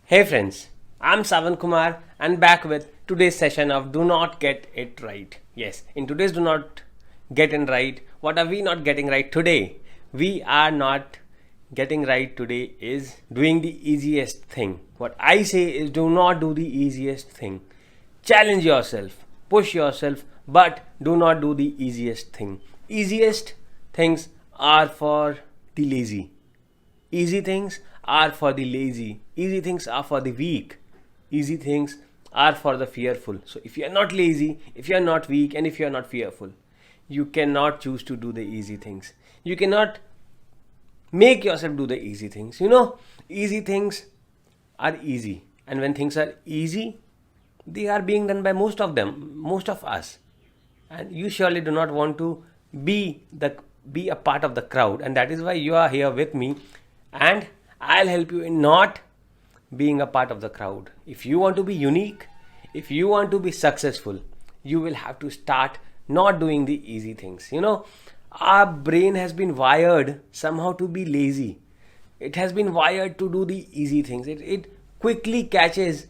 Hey friends, I'm Savan Kumar and back with today's session of Do Not Get It Right. Yes, in today's Do Not Get It Right, what are we not getting right today? We are not getting right today is doing the easiest thing. What I say is do not do the easiest thing. Challenge yourself, push yourself, but do not do the easiest thing. Easiest things are for the lazy. Easy things are for the lazy. Easy things are for the weak. Easy things are for the fearful. So if you are not lazy, if you are not weak, and if you are not fearful, you cannot choose to do the easy things. You cannot make yourself do the easy things. Easy things are easy. And when things are easy, they are being done by most of them, most of us. And you surely do not want to be the be a part of the crowd, and that is why you are here with me, and I'll help you in not being a part of the crowd. If you want to be unique, if you want to be successful, you will have to start not doing the easy things. Our brain has been wired somehow to be lazy. It has been wired to do the easy things. It quickly catches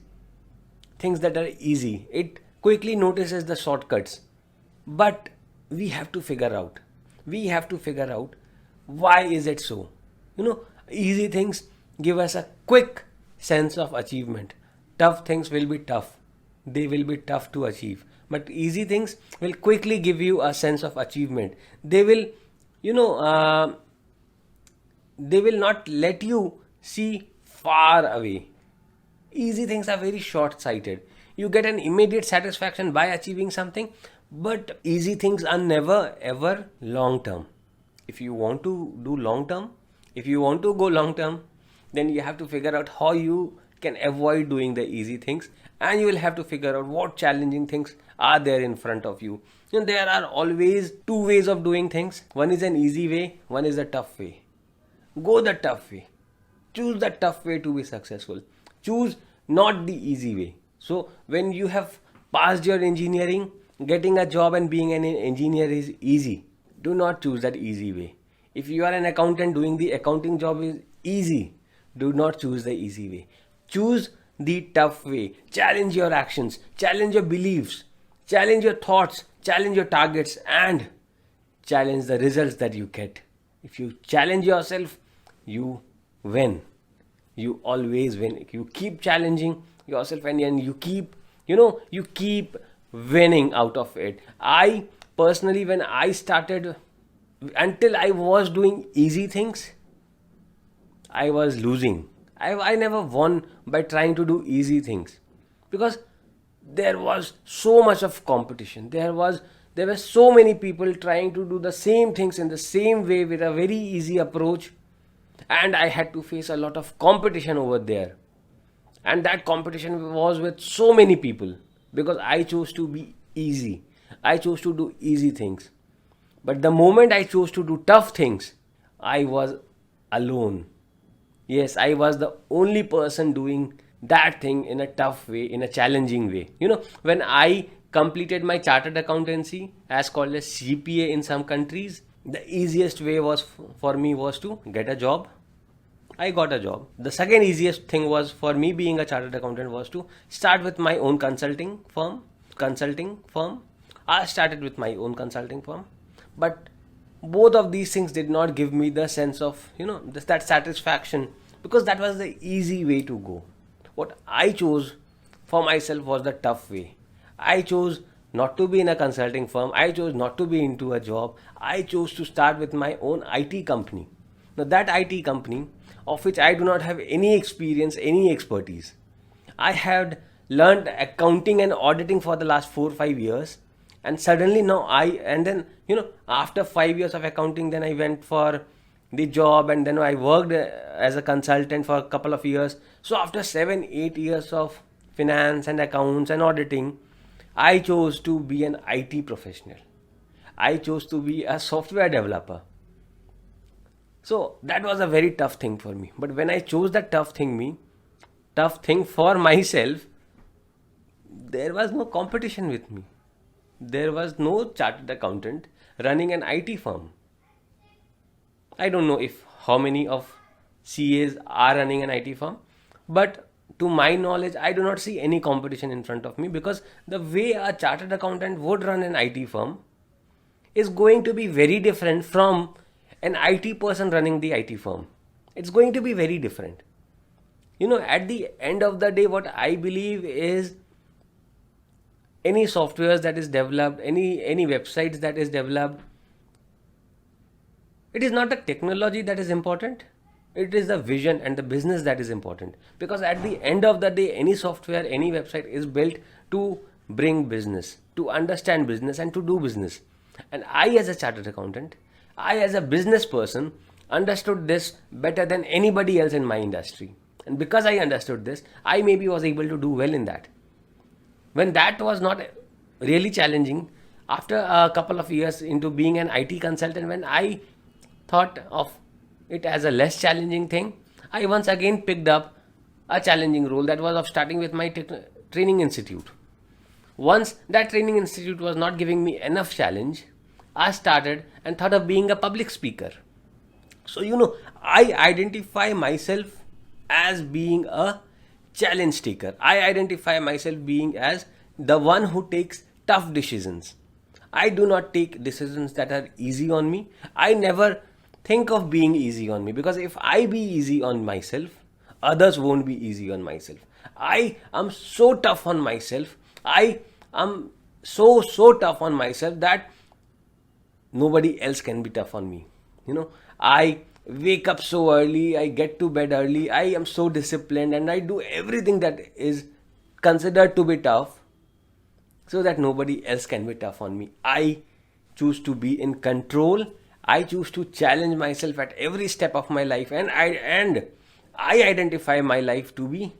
things that are easy. It quickly notices the shortcuts. But we have to figure out. We have to figure out why is it so. Easy things give us a quick sense of achievement. Tough things will be tough. They will be tough to achieve. But easy things will quickly give you a sense of achievement. They will, you know, uh, they will not let you see far away. Easy things are very short sighted. You get an immediate satisfaction by achieving something, but easy things are never ever long term. If you want to do long term, if you want to go long term, then you have to figure out how you can avoid doing the easy things, and you will have to figure out what challenging things are there in front of you. There are always two ways of doing things. One is an easy way, one is a tough way. Go the tough way. Choose the tough way to be successful. Choose not the easy way. So when you have passed your engineering, getting a job and being an engineer is easy. Do not choose that easy way. If you are an accountant, doing the accounting job is easy. Do not choose the easy way. Choose the tough way. Challenge your actions, challenge your beliefs, challenge your thoughts, challenge your targets, and challenge the results that you get. If you challenge yourself, you win. You always win. You keep challenging yourself, and you keep, you keep winning out of it. I personally, when I started, until I was doing easy things, I was losing. I never won by trying to do easy things, because there was so much of competition. There were so many people trying to do the same things in the same way with a very easy approach, and I had to face a lot of competition over there. And that competition was with so many people, because I chose to be easy. I chose to do easy things. But the moment I chose to do tough things, I was alone. Yes, I was the only person doing that thing in a tough way, in a challenging way. When I completed my chartered accountancy, as called as CPA in some countries, the easiest way was for me was to get a job. I got a job. The second easiest thing was for me being a chartered accountant was to start with my own consulting firm. Consulting firm. I started with my own consulting firm, but both of these things did not give me the sense of that satisfaction, because that was the easy way to go. What I chose for myself was the tough way. I chose not to be in a consulting firm. I chose not to be into a job. I chose to start with my own IT company. Now that IT company, of which I do not have any experience, any expertise. I had learned accounting and auditing for the last 4 or 5 years, and suddenly now and then after 5 years of accounting, then I went for the job, and then I worked as a consultant for a couple of years. So after 7 8 years of finance and accounts and auditing, I chose to be an IT professional. I chose to be a software developer. So that was a very tough thing for me. But when I chose that tough thing for myself, there was no competition with me. There was no chartered accountant running an IT firm. I don't know if how many of CAs are running an IT firm, but to my knowledge, I do not see any competition in front of me, because the way a chartered accountant would run an IT firm is going to be very different from an IT person running the IT firm. It's going to be very different. At the end of the day, what I believe is, any softwares that is developed, any websites that is developed, it is not the technology that is important. It is the vision and the business that is important. Because at the end of the day, any software, any website is built to bring business, to understand business, and to do business. And I, as a chartered accountant, I, as a business person, understood this better than anybody else in my industry. And because I understood this, I maybe was able to do well in that. When that was not really challenging, after a couple of years into being an IT consultant, when I thought of it as a less challenging thing, I once again picked up a challenging role, that was of starting with my training institute. Once that training institute was not giving me enough challenge, I started and thought of being a public speaker. So, I identify myself as being a challenge taker. I identify myself being as the one who takes tough decisions. I do not take decisions that are easy on me. I never think of being easy on me, because if I be easy on myself, others won't be easy on myself. I am so tough on myself. I am so tough on myself that nobody else can be tough on me. I wake up so early, I get to bed early, I am so disciplined, and I do everything that is considered to be tough so that nobody else can be tough on me. I choose to be in control. I choose to challenge myself at every step of my life, and I identify my life to be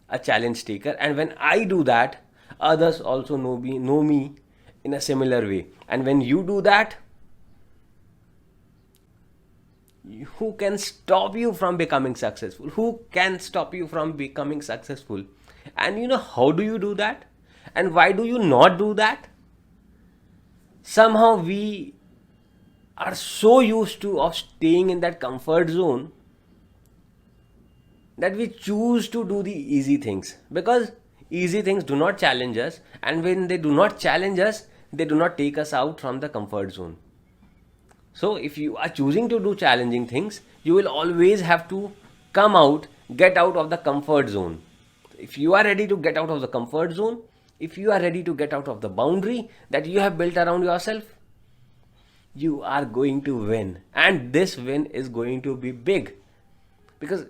a challenge taker. And when I do that, others also know me in a similar way. And when you do that, who can stop you from becoming successful? Who can stop you from becoming successful? And how do you do that? And why do you not do that? Somehow we are so used to of staying in that comfort zone that we choose to do the easy things, because easy things do not challenge us, and when they do not challenge us, they do not take us out from the comfort zone. So if you are choosing to do challenging things, you will always have to get out of the comfort zone. If you are ready to get out of the comfort zone, if you are ready to get out of the boundary that you have built around yourself, you are going to win. And this win is going to be big, because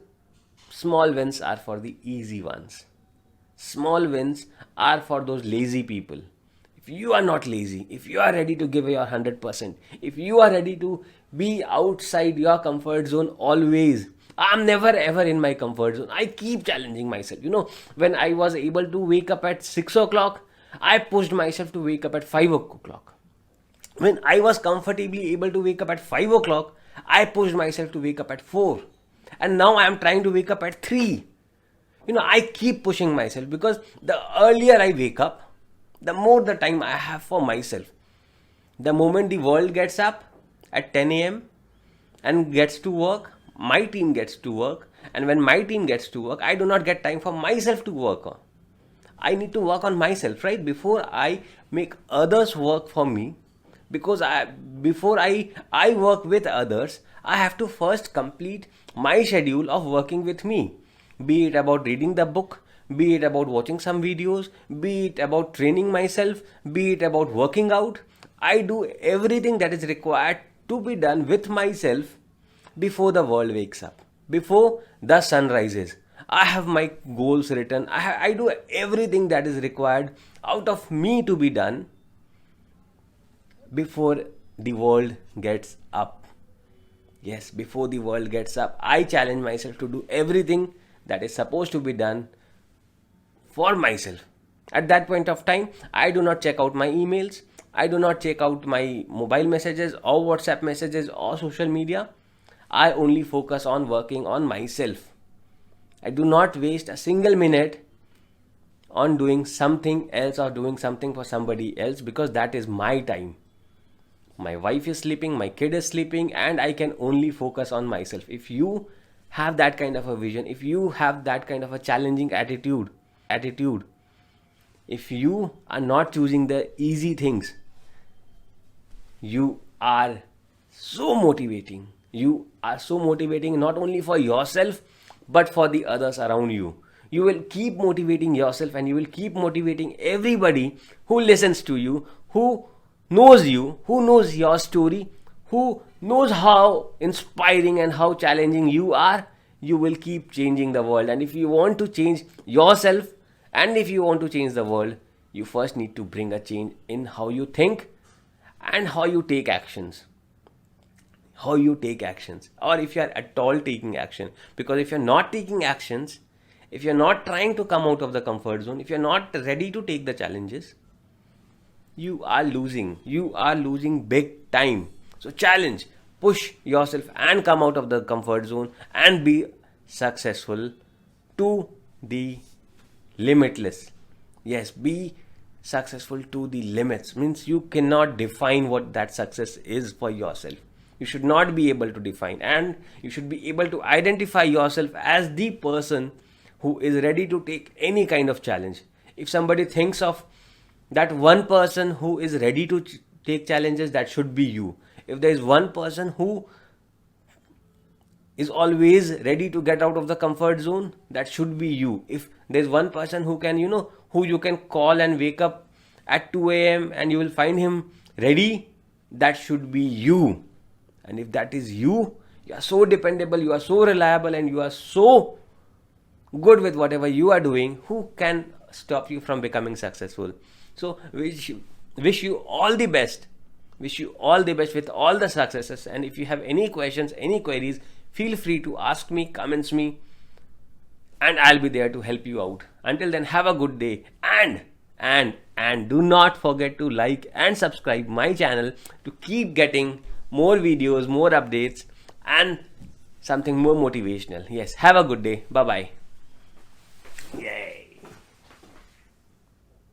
small wins are for the easy ones. Small wins are for those lazy people. If you are not lazy, if you are ready to give your 100%, if you are ready to be outside your comfort zone always, I'm never ever in my comfort zone. I keep challenging myself. When I was able to wake up at 6 o'clock, I pushed myself to wake up at 5 o'clock. When I was comfortably able to wake up at 5 o'clock, I pushed myself to wake up at 4. And now I am trying to wake up at 3. I keep pushing myself, because the earlier I wake up, the more the time I have for myself. The moment the world gets up at 10 a.m. and gets to work, my team gets to work. And when my team gets to work, I do not get time for myself to work on. I need to work on myself, right? Before I make others work for me, because before I work with others, I have to first complete my schedule of working with me. Be it about reading the book, be it about watching some videos, be it about training myself, be it about working out. I do everything that is required to be done with myself before the world wakes up, before the sun rises. I have my goals written. I do everything that is required out of me to be done before the world gets up. Yes, before the world gets up, I challenge myself to do everything that is supposed to be done for myself. At that point of time, I do not check out my emails. I do not check out my mobile messages or WhatsApp messages or social media. I only focus on working on myself. I do not waste a single minute on doing something else or doing something for somebody else, because that is my time. My wife is sleeping, my kid is sleeping, and I can only focus on myself. If you have that kind of a vision, if you have that kind of a challenging attitude, if you are not choosing the easy things, you are so motivating. You are so motivating not only for yourself but for the others around you. You will keep motivating yourself and you will keep motivating everybody who listens to you, who knows you, who knows your story, who knows how inspiring and how challenging you are. You will keep changing the world. And if you want to change yourself and if you want to change the world, you first need to bring a change in how you think and how you take actions. Or if you are at all taking action. Because if you're not taking actions, if you're not trying to come out of the comfort zone, if you're not ready to take the challenges, you are losing big time. So challenge, push yourself and come out of the comfort zone and be successful to the limitless. Yes, be successful to the limits. Means you cannot define what that success is for yourself. You should not be able to define, and you should be able to identify yourself as the person who is ready to take any kind of challenge. If somebody thinks of that one person who is ready to take challenges, that should be you. If there is one person who is always ready to get out of the comfort zone, that should be you. If there's one person who can, who you can call and wake up at 2 a.m. and you will find him ready, that should be you. And if that is you, you are so dependable, you are so reliable, and you are so good with whatever you are doing, who can stop you from becoming successful? So wish you all the best. Wish you all the best with all the successes. And if you have any questions, any queries, feel free to ask me, comments me, and I'll be there to help you out. Until then, have a good day, and do not forget to like and subscribe my channel to keep getting more videos, more updates, and something more motivational. Yes, have a good day. Bye bye. Yeah.